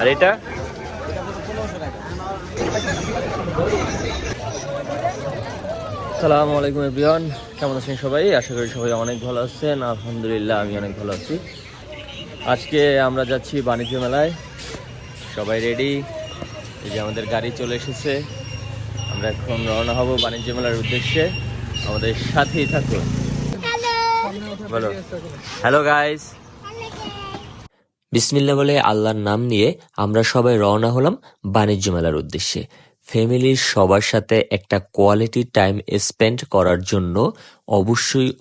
আর এটা আসসালামু আলাইকুম এভরিওয়ান, কেমন আছেন সবাই? আশা করি সবাই অনেক ভালো আছেন। আলহামদুলিল্লাহ আমি অনেক ভালো আছি। আজকে আমরা যাচ্ছি বাণিজ্য মেলায়। সবাই রেডি, এই যে আমাদের গাড়ি চলে এসেছে। আমরা এখন রওনা হব বাণিজ্য মেলার উদ্দেশ্যে। আমাদের সাথেই থাকুন। বলো হ্যালো গাইস। বিসমিল্লাহ বলে আল্লাহর নাম নিয়ে আমরা সবাই রওনা হলাম বাণিজ্য মেলার উদ্দেশ্যে। ফ্যামিলির সবার সাথে একটা কোয়ালিটি টাইম স্পেন্ড করার জন্য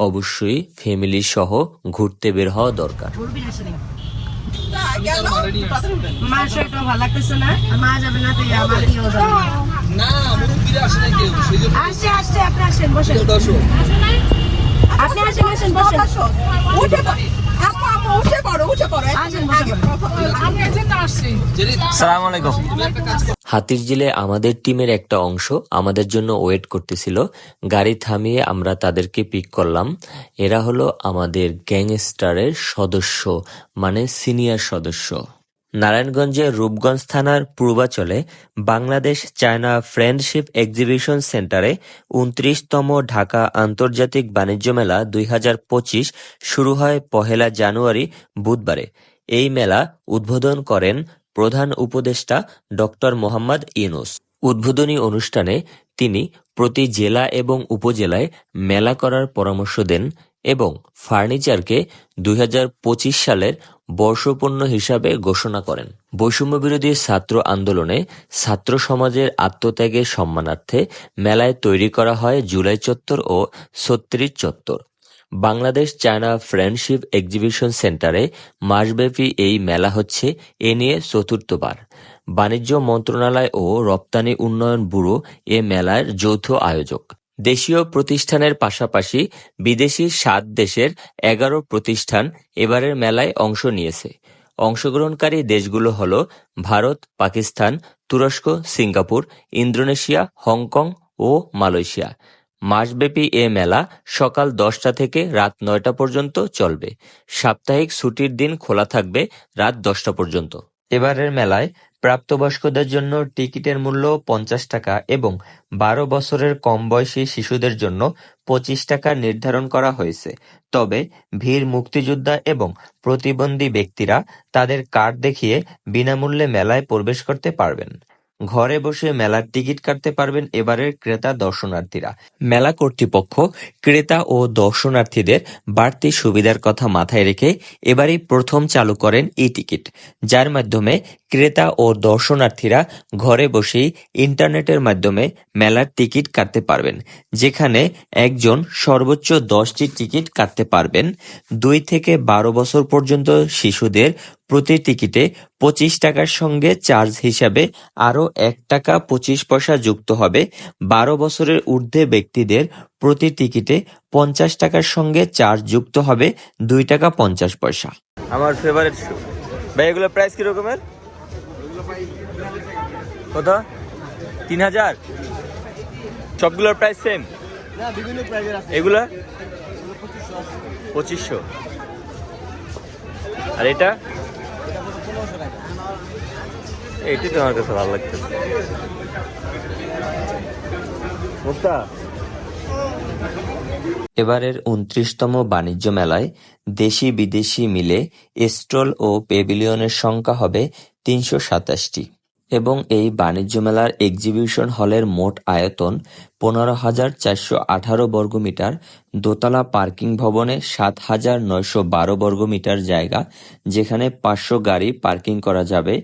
অবশ্যই ফ্যামিলি সহ ঘুরতে বের হওয়া দরকার। হাতিরঝিলে আমাদের টিমের একটা অংশ আমাদের জন্য ওয়েট করতেছিল। গাড়ি থামিয়ে আমরা তাদেরকে পিক করলাম। এরা হলো আমাদের গ্যাংস্টারের সদস্য, মানে সিনিয়র সদস্য। নারায়ণগঞ্জের রূপগঞ্জ থানার পূর্বাচলে বাংলাদেশ চায়না ফ্রেন্ডশিপ এক্সিবিশন সেন্টারে ২৯তম ঢাকা আন্তর্জাতিক বাণিজ্য মেলা ২০২৫ শুরু হয় ১ জানুয়ারি বুধবারে। এই মেলা উদ্বোধন করেন প্রধান উপদেষ্টা ডক্টর মোহাম্মদ ইউনূস। উদ্বোধনী অনুষ্ঠানে তিনি প্রতি জেলা এবং উপজেলায় মেলা করার পরামর্শ দেন এবং ফার্নিচারকে ২০২৫ সালের বর্ষপূর্ণ হিসাবে ঘোষণা করেন। বৈষম্যবিরোধী ছাত্র আন্দোলনে ছাত্র সমাজের আত্মত্যাগের সম্মানার্থে মেলায় তৈরি করা হয় জুলাই চত্বর ও ৩৬ চত্বর। বাংলাদেশ চায়না ফ্রেন্ডশিপ এক্সিবিশন সেন্টারে মাসব্যাপী এই মেলা হচ্ছে এ নিয়ে চতুর্থবার। বাণিজ্য মন্ত্রণালয় ও রপ্তানি উন্নয়ন ব্যুরো এ মেলার যৌথ আয়োজক। দেশীয় প্রতিষ্ঠানের পাশাপাশি বিদেশি ৭ দেশের ১১ প্রতিষ্ঠান এবারের মেলায় অংশ নিয়েছে। অংশগ্রহণকারী দেশগুলো হল ভারত, পাকিস্তান, তুরস্ক, সিঙ্গাপুর, ইন্দোনেশিয়া, হংকং ও মালয়েশিয়া। মাসব্যাপী এ মেলা সকাল ১০টা থেকে রাত ৯টা পর্যন্ত চলবে। সাপ্তাহিক ছুটির দিন খোলা থাকবে রাত ১০টা পর্যন্ত। এবারের মেলায় প্রাপ্তবয়স্কদের জন্য টিকিটের মূল্য ৫০ টাকা এবং ১২ বছরের কম বয়সী শিশুদের জন্য ২৫ টাকা নির্ধারণ করা হয়েছে। তবে বীর মুক্তিযোদ্ধা এবং প্রতিবন্ধী ব্যক্তিরা তাদের কার্ড দেখিয়ে বিনামূল্যে মেলায় প্রবেশ করতে পারবেন। ঘরে বসে মেলার টিকিট কাটতে পারবেন এবারের ক্রেতা দর্শনার্থীরা। মেলা কর্তৃপক্ষ ক্রেতা ও দর্শনার্থীদের বাড়তি সুবিধার কথা মাথায় রেখে এবারই প্রথম চালু করেন ই-টিকিট, যার মাধ্যমে ক্রেতা ও দর্শনার্থীরা ঘরে বসেই ইন্টারনেটের মাধ্যমে মেলার টিকিট কাটতে পারবেন, যেখানে একজন সর্বোচ্চ ১০টি টিকিট কাটতে পারবেন। ২ থেকে ১২ বছর পর্যন্ত শিশুদের প্রতি টিকিটে ২৫ টাকার সঙ্গে চার্জ হিসাবে আরও ১ টাকা ২৫ পয়সা যুক্ত হবে। ১২ বছরের ঊর্ধ্বে ব্যক্তিদের প্রতি টিকিটে ৫০ টাকার সঙ্গে চার্জ যুক্ত হবে ২ টাকা ৫০ পয়সা। আমার ফেভারিট শু ভাই, এগুলো প্রাইস কিরকমের? কত? ৩,০০০? সবগুলোর প্রাইস সেম? এগুলা ২৫০০। আর এটা এটি তো আমার কাছে ভালো লাগছে। এবারের ২৯তম বাণিজ্য মেলায় দেশি বিদেশি মিলে স্টল ও প্যাভিলিয়নের সংখ্যা হবে ৩২৭টি এবং এই বাণিজ্য মেলার এক্সিবিশন হলের মোট আয়তন ১৫,৪১৮ বর্গমিটার। দোতলা পার্কিং ভবনে ৭,৯১২ বর্গমিটার জায়গা, যেখানে ৫০০ গাড়ি পার্কিং করা যাবে।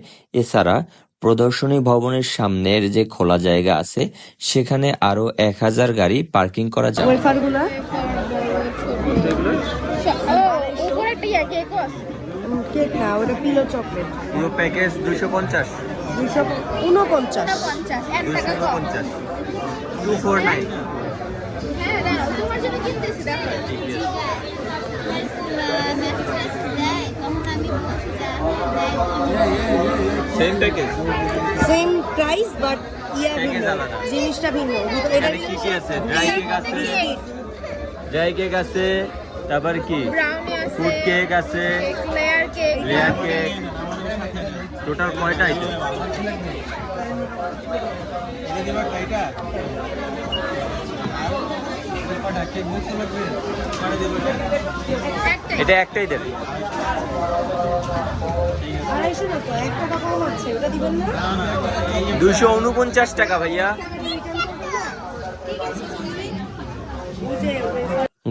এছাড়া প্রদর্শনী ভবনের সামনের যে খোলা জায়গা আছে সেখানে আরো ১,০০০ গাড়ি পার্কিং করা যাবে। পুরো package ২৫০। 249। Same package, same price but জিনিসটা ভিন্ন। এটা কি কি আছে? ড্রাই কেক আছে, তারপর কি ফুড কেক আছে, লেয়ার কেক, টোটাল কয়টা আইটেম? এটা একটাই দেন। 250 না তো, 1 টাকা কম আছে, ওটা দিবেন না? 249 টাকা ভাইয়া।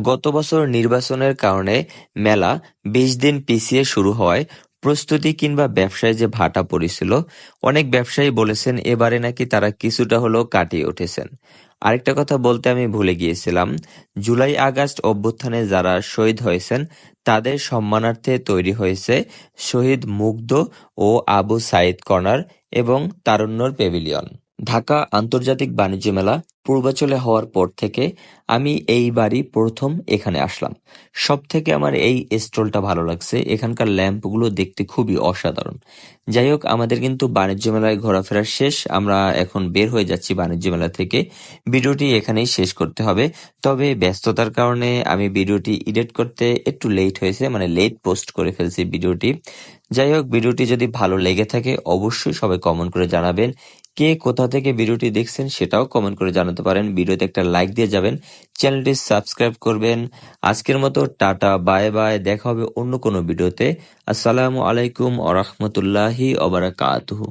গত বছর নির্বাচনের কারণে মেলা 20 দিন পিছিয়ে শুরু হওয়ায় প্রস্তুতি কিংবা ব্যবসায় যে ভাটা পড়েছিল, অনেক ব্যবসায়ী বলেছেন এবারে নাকি তারা কিছুটা হলেও কাটিয়ে উঠেছেন। আরেকটা কথা বলতে আমি ভুলে গিয়েছিলাম, জুলাই আগস্ট অভ্যুত্থানে যারা শহীদ হয়েছেন তাদের সম্মানার্থে তৈরি হয়েছে শহীদ মুগ্ধ ও আবু সাইদ কর্নার এবং তারুণ্যর প্যাভিলিয়ন। ঢাকা আন্তর্জাতিক বাণিজ্য মেলা পূর্বাচলে হওয়ার পর থেকে আমি এইবারই প্রথম এখানে আসলাম। সবথেকে আমার এই স্টলটা ভালো লাগছে, এখানকার ল্যাম্পগুলো দেখতে খুবই অসাধারণ। যাই হোক, আমাদের কিন্তু বাণিজ্য মেলায় ঘোরাফেরা শেষ, আমরা এখন বের হয়ে যাচ্ছি বাণিজ্য মেলা থেকে। ভিডিওটি এখানেই শেষ করতে হবে, তবে ব্যস্ততার কারণে আমি ভিডিওটি এডিট করতে একটু লেট হয়েছে, মানে লেট পোস্ট করে ফেলছি ভিডিওটি। যাই হোক, ভিডিওটি যদি ভালো লেগে থাকে অবশ্যই সবাই কমেন্ট করে জানাবেন। কে কোথা থেকে ভিডিওটি দেখছেন সেটাও কমেন্ট করে জানাতে পারেন। ভিডিওতে একটা লাইক দিয়ে যাবেন, চ্যানেলটি সাবস্ক্রাইব করবেন। আজকের মতো টাটা, বাই বাই, দেখা হবে অন্য কোনো ভিডিওতে। আসসালামু আলাইকুম ওয়া রাহমাতুল্লাহি ওয়া বারাকাতুহু।